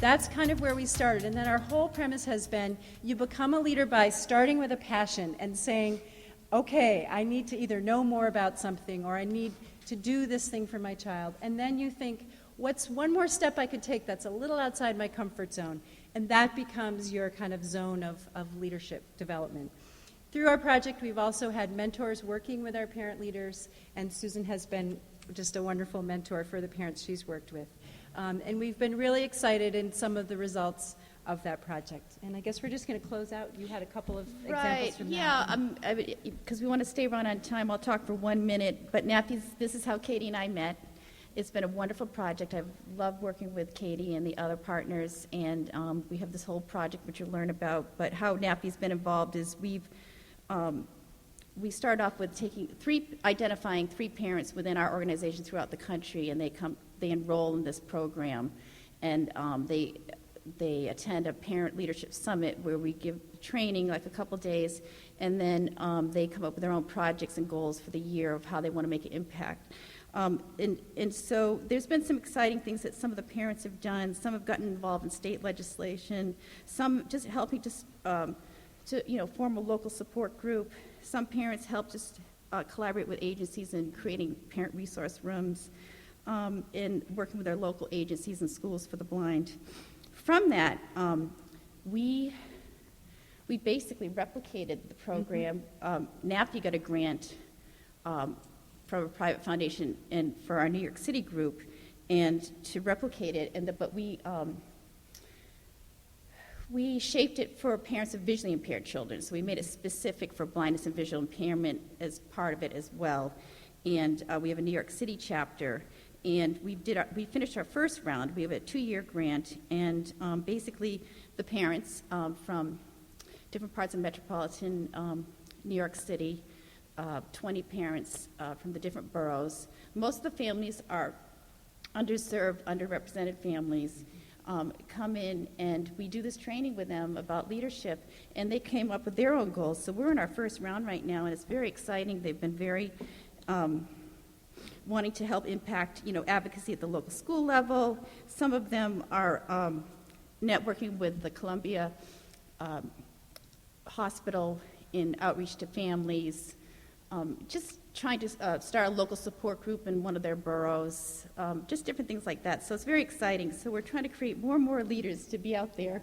that's kind of where we started. And then our whole premise has been you become a leader by starting with a passion and saying, okay, I need to either know more about something or I need to do this thing for my child. And then you think, what's one more step I could take that's a little outside my comfort zone? And that becomes your kind of zone of leadership development. Through our project, we've also had mentors working with our parent leaders, and Susan has been just a wonderful mentor for the parents she's worked with. And we've been really excited in some of the results of that project. And I guess we're just going to close out. You had a couple of examples from that. Because we want to stay right on time, I'll talk for 1 minute. But this is how Katie and I met. It's been a wonderful project. I've loved working with Katie and the other partners, and we have this whole project which you'll learn about. But how NAPI's been involved is we start off with identifying 3 parents within our organization throughout the country, and they enroll in this program, and they attend a parent leadership summit where we give training, like a couple days, and then they come up with their own projects and goals for the year of how they want to make an impact. And so there's been some exciting things that some of the parents have done. Some have gotten involved in state legislation. Some just helping to form a local support group. Some parents help just collaborate with agencies in creating parent resource rooms and working with our local agencies and schools for the blind. From that, we basically replicated the program. NAPI got a grant from a private foundation and for our New York City group, and to replicate it. But we shaped it for parents of visually impaired children, so we made it specific for blindness and visual impairment as part of it as well. And we have a New York City chapter, and we finished our first round. We have a 2-year grant, and basically the parents from different parts of metropolitan New York City, 20 parents from the different boroughs. Most of the families are underserved, underrepresented families. Come in, and we do this training with them about leadership, and they came up with their own goals. So we're in our first round right now, and it's very exciting. They've been very wanting to help impact, advocacy at the local school level. Some of them are networking with the Columbia Hospital in outreach to families, just trying to start a local support group in one of their boroughs, just different things like that. So it's very exciting. So we're trying to create more and more leaders to be out there.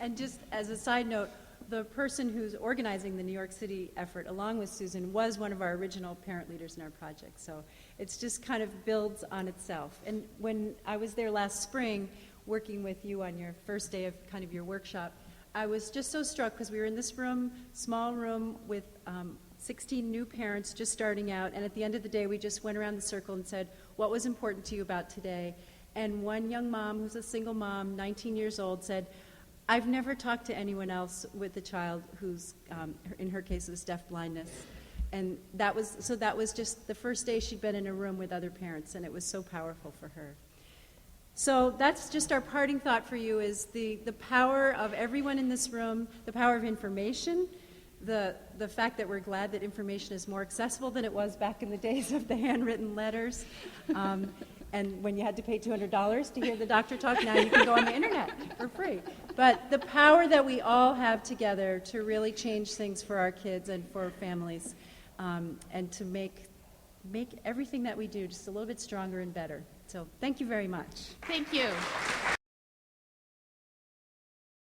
And just as a side note, the person who's organizing the New York City effort, along with Susan, was one of our original parent leaders in our project. So it's just kind of builds on itself. And when I was there last spring, working with you on your first day of kind of your workshop, I was just so struck because we were in this room, small room, with 16 new parents just starting out, and at the end of the day, we just went around the circle and said, what was important to you about today? And one young mom, who's a single mom, 19 years old, said, I've never talked to anyone else with a child who's, in her case, it was deaf blindness. And that was just the first day she'd been in a room with other parents, and it was so powerful for her. So that's just our parting thought for you, is the power of everyone in this room, the power of information, the fact that we're glad that information is more accessible than it was back in the days of the handwritten letters. And when you had to pay $200 to hear the doctor talk, now you can go on the internet for free. But the power that we all have together to really change things for our kids and for families, and to make everything that we do just a little bit stronger and better. So thank you very much. Thank you.